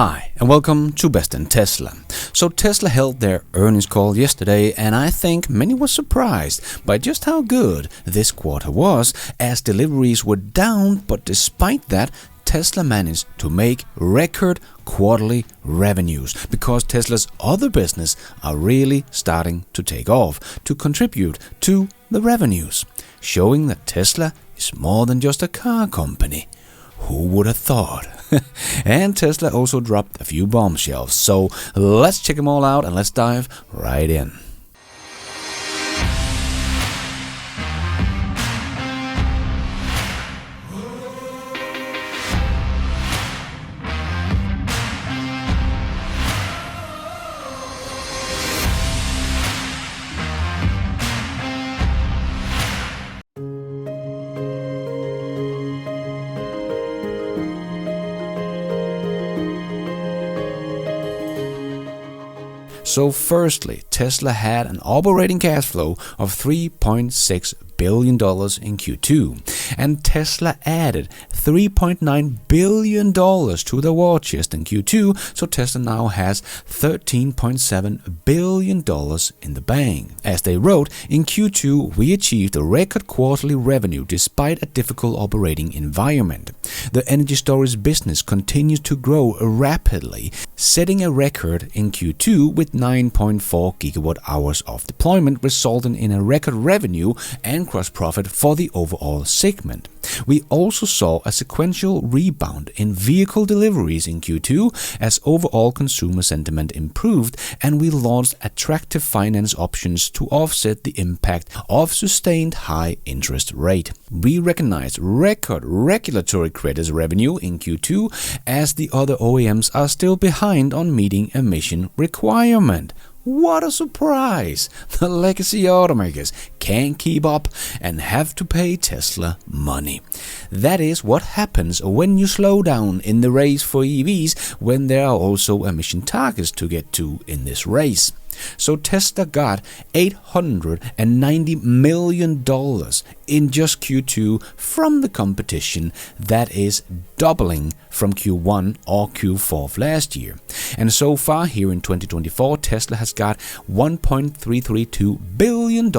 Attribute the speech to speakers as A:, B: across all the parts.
A: Hi, and welcome to Best in Tesla. So Tesla held their earnings call yesterday, and I think many were surprised by just how good this quarter was, as deliveries were down, but despite that, Tesla managed to make record quarterly revenues because Tesla's other business are really starting to take off to contribute to the revenues, showing that Tesla is more than just a car company. Who would have thought? And Tesla also dropped a few bombshells, so let's check them all out and let's dive right in. So firstly, Tesla had an operating cash flow of $3.6 billion in Q2, and Tesla added $3.9 billion to the war chest in Q2, so Tesla now has $13.7 billion in the bank. As they wrote, in Q2 we achieved a record quarterly revenue despite a difficult operating environment. The energy storage business continues to grow rapidly, setting a record in Q2 with 9.4 gigawatt hours of deployment, resulting in a record revenue and gross profit for the overall segment. We also saw a sequential rebound in vehicle deliveries in Q2 as overall consumer sentiment improved, and we launched attractive finance options to offset the impact of sustained high interest rate. We recognized record regulatory credits revenue in Q2 as the other OEMs are still behind on meeting emission requirement. What a surprise! The legacy automakers can't keep up and have to pay Tesla money. That is what happens when you slow down in the race for EVs, when there are also emission targets to get to in this race. So Tesla got $890 million in just Q2 from the competition. That is doubling from Q1 or Q4 of last year. And so far here in 2024, Tesla has got $1.332 billion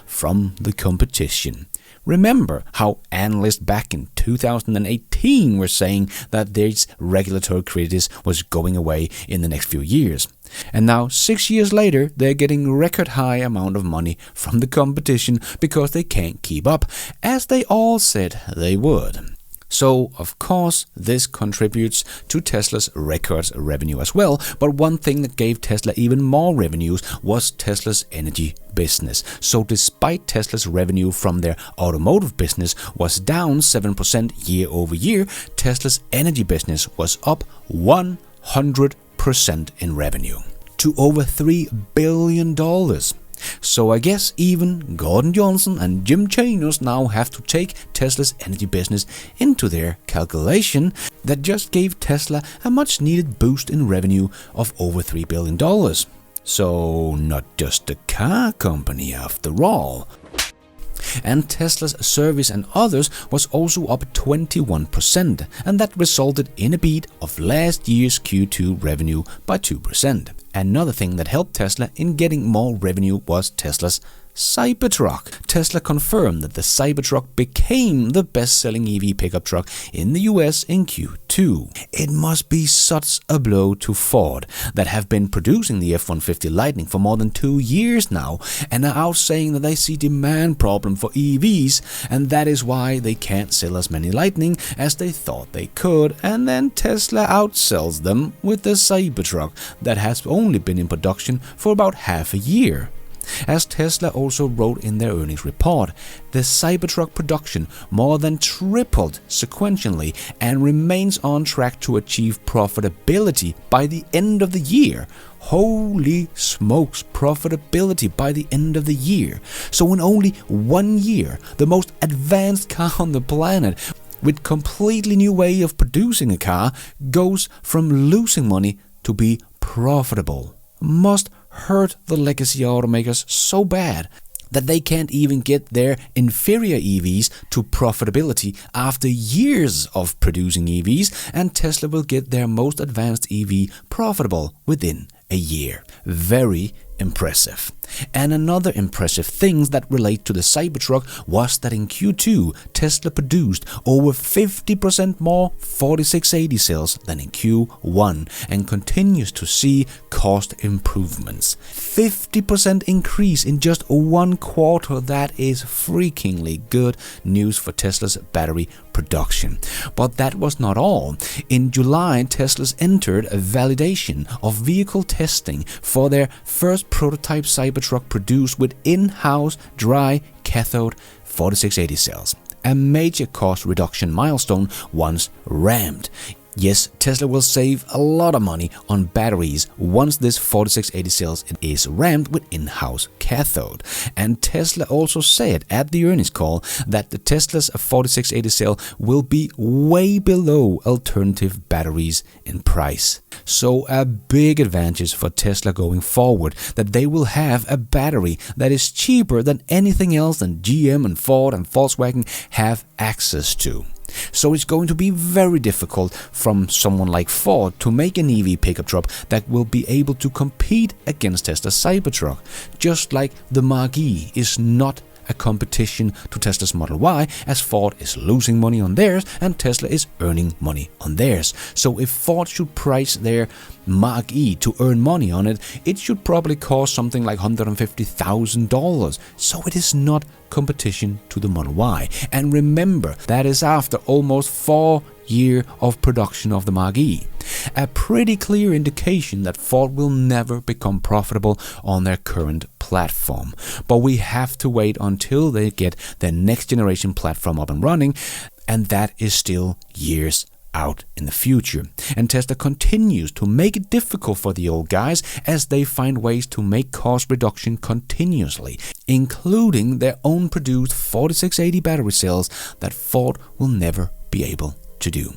A: from the competition. Remember how analysts back in 2018 were saying that these regulatory credits was going away in the next few years. And now 6 years later, they're getting record high amount of money from the competition because they can't keep up, as they all said they would. So, of course, this contributes to Tesla's record revenue as well, but one thing that gave Tesla even more revenues was Tesla's energy business. So despite Tesla's revenue from their automotive business was down 7% year over year, Tesla's energy business was up 100% in revenue to over $3 billion. So I guess even Gordon Johnson and Jim Chanos now have to take Tesla's energy business into their calculation that just gave Tesla a much needed boost in revenue of over $3 billion. So not just a car company after all. And Tesla's service and others was also up 21%, and that resulted in a beat of last year's Q2 revenue by 2%. Another thing that helped Tesla in getting more revenue was Tesla's Cybertruck. Tesla confirmed that the Cybertruck became the best-selling EV pickup truck in the US in Q2. It must be such a blow to Ford, that have been producing the F-150 Lightning for more than 2 years now, and are out saying that they see demand problem for EVs, and that is why they can't sell as many Lightning as they thought they could, and then Tesla outsells them with the Cybertruck that has only been in production for about half a year. As Tesla also wrote in their earnings report, the Cybertruck production more than tripled sequentially and remains on track to achieve profitability by the end of the year. Holy smokes, profitability by the end of the year. So in only 1 year, the most advanced car on the planet with completely new way of producing a car goes from losing money to be profitable. Must hurt the legacy automakers so bad. that they can't even get their inferior EVs to profitability after years of producing EVs, and Tesla will get their most advanced EV profitable within a year. Very impressive. And another impressive thing that relate to the Cybertruck was that in Q2, Tesla produced over 50% more 4680 cells than in Q1 and continues to see cost improvements. 50% increase in just 1 quarter, that is freakingly good news for Tesla's battery production. But that was not all. In July, Tesla's entered a validation of vehicle testing for their first prototype Cybertruck produced with in-house dry cathode 4680 cells. A major cost reduction milestone once ramped. Yes, Tesla will save a lot of money on batteries once this 4680 cells is ramped with in-house cathode. And Tesla also said at the earnings call that the Tesla's 4680 cell will be way below alternative batteries in price. So a big advantage for Tesla going forward, that they will have a battery that is cheaper than anything else than GM and Ford and Volkswagen have access to. So it's going to be very difficult from someone like Ford to make an EV pickup truck that will be able to compete against Tesla's Cybertruck, just like the Mach-E is not a competition to Tesla's Model Y, as Ford is losing money on theirs and Tesla is earning money on theirs. So if Ford should price their Mach-E to earn money on it, it should probably cost something like $150,000. So it is not competition to the Model Y. And remember, that is after almost 4 years of production of the Mach-E. A pretty clear indication that Ford will never become profitable on their current platform. But we have to wait until they get their next generation platform up and running, and that is still years out in the future. And Tesla continues to make it difficult for the old guys as they find ways to make cost reduction continuously, including their own produced 4680 battery cells that Ford will never be able to do.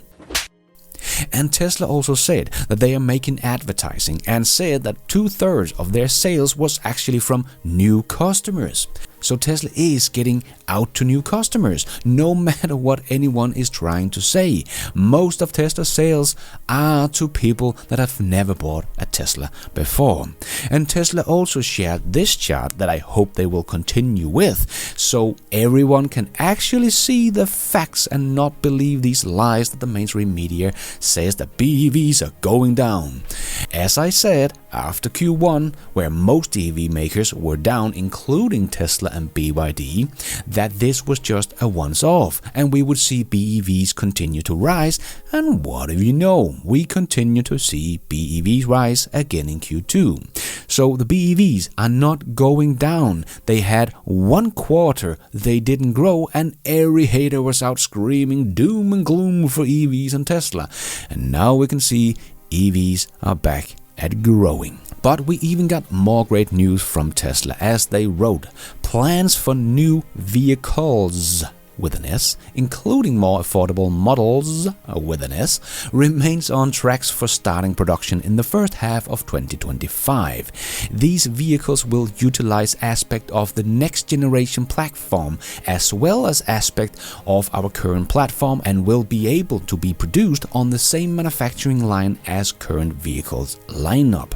A: And Tesla also said that they are making advertising and said that 2/3 of their sales was actually from new customers. So Tesla is getting out to new customers, no matter what anyone is trying to say. Most of Tesla's sales are to people that have never bought a Tesla before. And Tesla also shared this chart that I hope they will continue with, so everyone can actually see the facts and not believe these lies that the mainstream media says that BEVs are going down. As I said, after Q1, where most EV makers were down, including Tesla and BYD, that this was just a once-off and we would see BEVs continue to rise, and what do you know, we continue to see BEVs rise again in Q2. So the BEVs are not going down. They had 1 quarter they didn't grow and every hater was out screaming doom and gloom for EVs and Tesla, and now we can see EVs are back at growing. But we even got more great news from Tesla, as they wrote, plans for new vehicles with an S, including more affordable models with an S, remains on tracks for starting production in the first half of 2025. These vehicles will utilize aspect of the next generation platform as well as aspect of our current platform and will be able to be produced on the same manufacturing line as current vehicles lineup.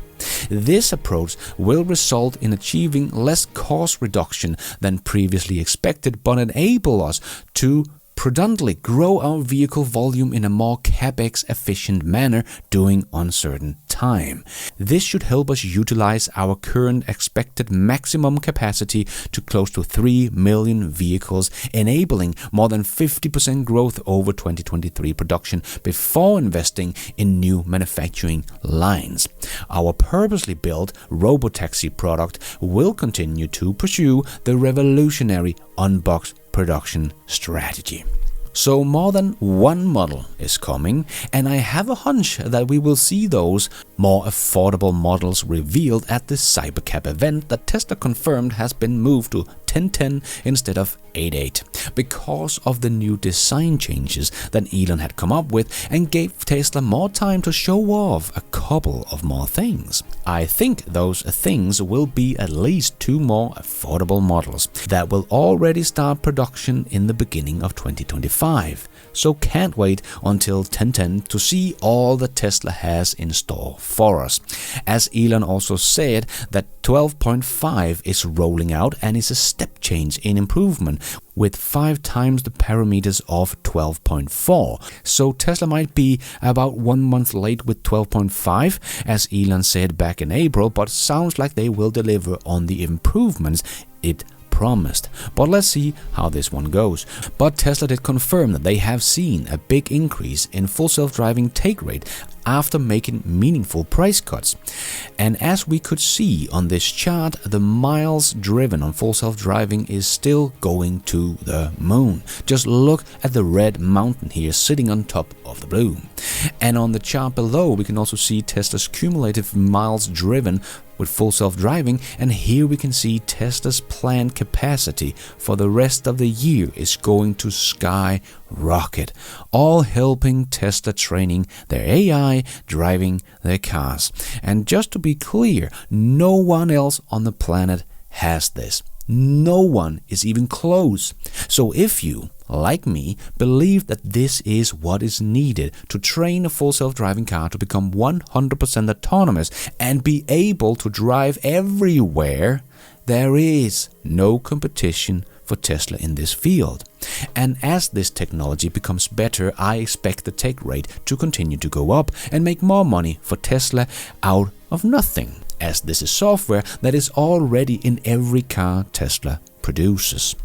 A: This approach will result in achieving less cost reduction than previously expected, but enable us to predominantly grow our vehicle volume in a more capex efficient manner during uncertain time. This should help us utilize our current expected maximum capacity to close to 3 million vehicles, enabling more than 50% growth over 2023 production before investing in new manufacturing lines. Our purposely built robotaxi product will continue to pursue the revolutionary unbox production strategy. So more than one model is coming, and I have a hunch that we will see those more affordable models revealed at the Cybercap event that Tesla confirmed has been moved to 1010 instead of 88 because of the new design changes that Elon had come up with and gave Tesla more time to show off a couple of more things. I think those things will be at least 2 more affordable models that will already start production in the beginning of 2025. So can't wait until 1010 to see all that Tesla has in store for us. As Elon also said that 12.5 is rolling out and is a step change in improvement with 5 times the parameters of 12.4. So Tesla might be about 1 month late with 12.5 as Elon said back in April, but sounds like they will deliver on the improvements it promised. But let's see how this one goes. But Tesla did confirm that they have seen a big increase in full self-driving take rate after making meaningful price cuts. And as we could see on this chart, the miles driven on full self-driving is still going to the moon. Just look at the red mountain here sitting on top of the blue. And on the chart below, we can also see Tesla's cumulative miles driven with full self-driving, and here we can see Tesla's planned capacity for the rest of the year is going to skyrocket, all helping Tesla training their AI driving their cars. And just to be clear, no one else on the planet has this. No one is even close. So if you, like me, believe that this is what is needed to train a full self-driving car to become 100% autonomous and be able to drive everywhere, there is no competition for Tesla in this field. And as this technology becomes better, I expect the take rate to continue to go up and make more money for Tesla out of nothing, as this is software that is already in every car Tesla produces.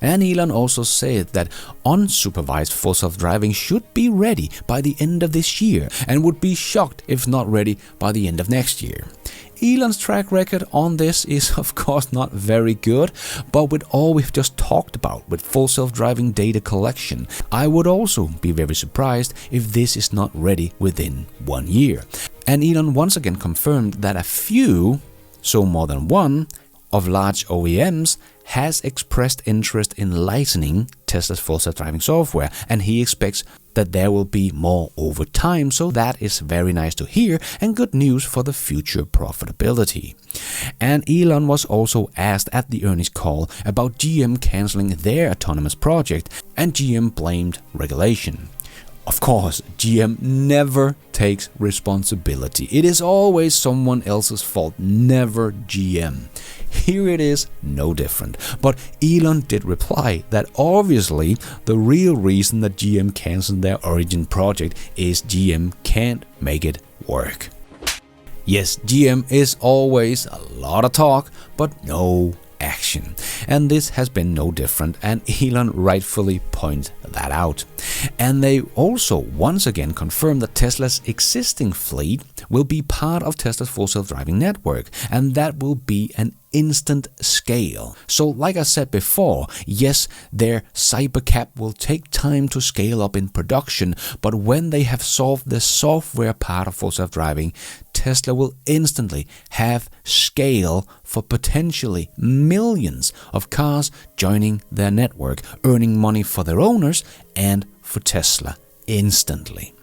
A: And Elon also said that unsupervised full self-driving should be ready by the end of this year and would be shocked if not ready by the end of next year. Elon's track record on this is of course not very good, but with all we've just talked about with full self-driving data collection, I would also be very surprised if this is not ready within 1 year. And Elon once again confirmed that a few, so more than one, of large OEMs has expressed interest in licensing Tesla's full self-driving software, and he expects that there will be more over time, so that is very nice to hear and good news for the future profitability. And Elon was also asked at the earnings call about GM cancelling their autonomous project, and GM blamed regulation. Of course, GM never takes responsibility. It is always someone else's fault, never GM. Here it is no different. But Elon did reply that obviously the real reason that GM cancelled their Origin project is GM can't make it work. Yes, GM is always a lot of talk, but no action. And this has been no different, and Elon rightfully points that out. And they also once again confirmed that Tesla's existing fleet will be part of Tesla's full self-driving network, and that will be an instant scale. So like I said before, yes, their Cybercab will take time to scale up in production, but when they have solved the software part of full self-driving, Tesla will instantly have scale for potentially millions of cars joining their network, earning money for their owners and for Tesla instantly.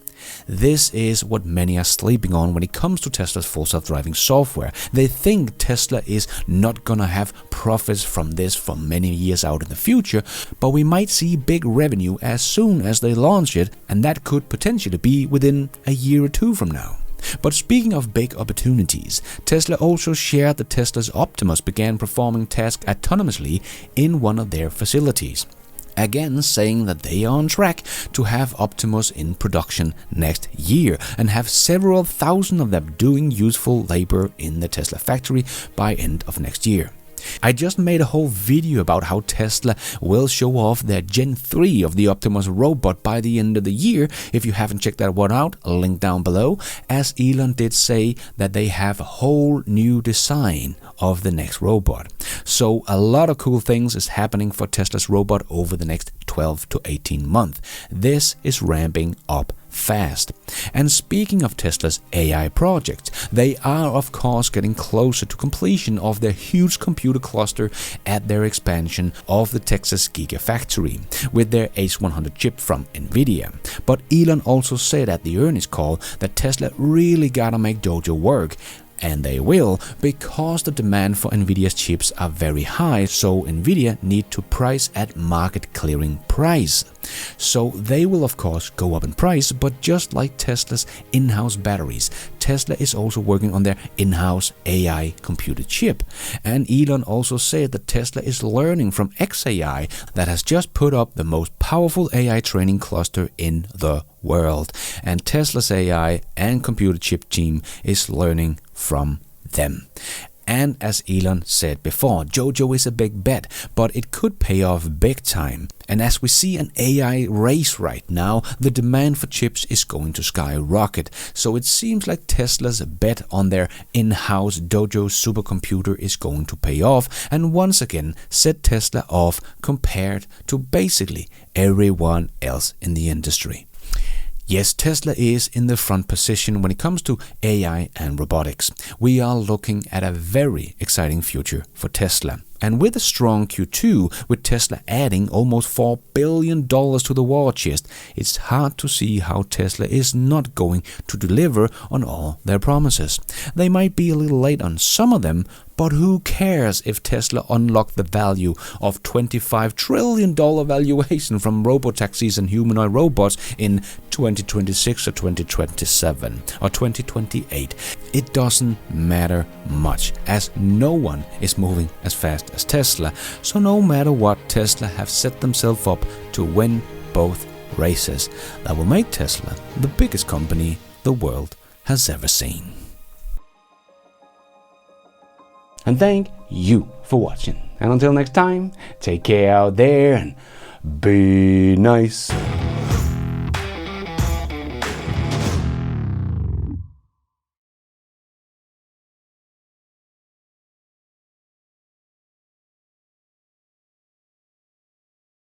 A: This is what many are sleeping on when it comes to Tesla's full self-driving software. They think Tesla is not gonna have profits from this for many years out in the future, but we might see big revenue as soon as they launch it, and that could potentially be within a year or two from now. But speaking of big opportunities, Tesla also shared that Tesla's Optimus began performing tasks autonomously in one of their facilities. Again saying that they are on track to have Optimus in production next year and have several thousand of them doing useful labor in the Tesla factory by end of next year. I just made a whole video about how Tesla will show off their Gen 3 of the Optimus robot by the end of the year. If you haven't checked that one out, link down below, as Elon did say that they have a whole new design of the next robot. So a lot of cool things is happening for Tesla's robot over the next 12 to 18 months. This is ramping up fast. And speaking of Tesla's AI project, they are of course getting closer to completion of their huge computer cluster at their expansion of the Texas Gigafactory with their H100 chip from Nvidia. But Elon also said at the earnings call that Tesla really gotta make Dojo work. And they will, because the demand for Nvidia's chips are very high, so Nvidia need to price at market clearing price. So they will of course go up in price, but just like Tesla's in-house batteries, Tesla is also working on their in-house AI computer chip. And Elon also said that Tesla is learning from xAI that has just put up the most powerful AI training cluster in the world. And Tesla's AI and computer chip team is learning from them. And as Elon said before, Dojo is a big bet, but it could pay off big time. And as we see an AI race right now, the demand for chips is going to skyrocket. So it seems like Tesla's bet on their in-house Dojo supercomputer is going to pay off, and once again set Tesla off compared to basically everyone else in the industry. Yes, Tesla is in the front position when it comes to AI and robotics. We are looking at a very exciting future for Tesla. And with a strong Q2, with Tesla adding almost $4 billion to the war chest, it's hard to see how Tesla is not going to deliver on all their promises. They might be a little late on some of them, but who cares if Tesla unlocked the value of $25 trillion valuation from robotaxis and humanoid robots in 2026 or 2027 or 2028. It doesn't matter much, as no one is moving as fast as Tesla. So no matter what, Tesla have set themselves up to win both races. That will make Tesla the biggest company the world has ever seen. And thank you for watching. And until next time, take care out there and be nice.